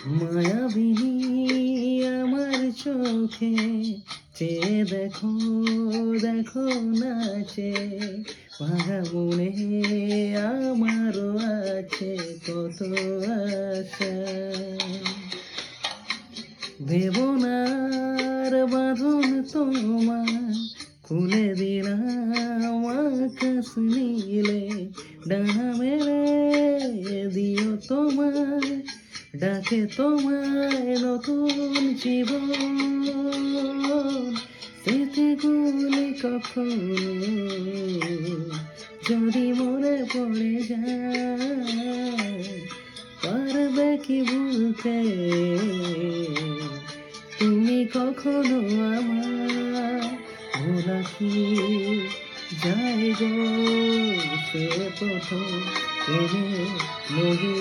মায়াবিনী আমার চোখে চেয়ে দেখো দেখো নাচে ভাঙা মনে আমারও আছে কত আশা দেবনার বাঁধন তোমার খুলে দিলাম আকাশ নীলে ডানা মেলে দিও তোমার ডাকে তোমায় নতুন জীবন স্মৃতিগুলি কখনো যদি মনে পড়ে যায় পারবে কি ভুলতে তুমি কখনো আমার ভোলা কি যায় গো সে প্রথম প্রেমে নদী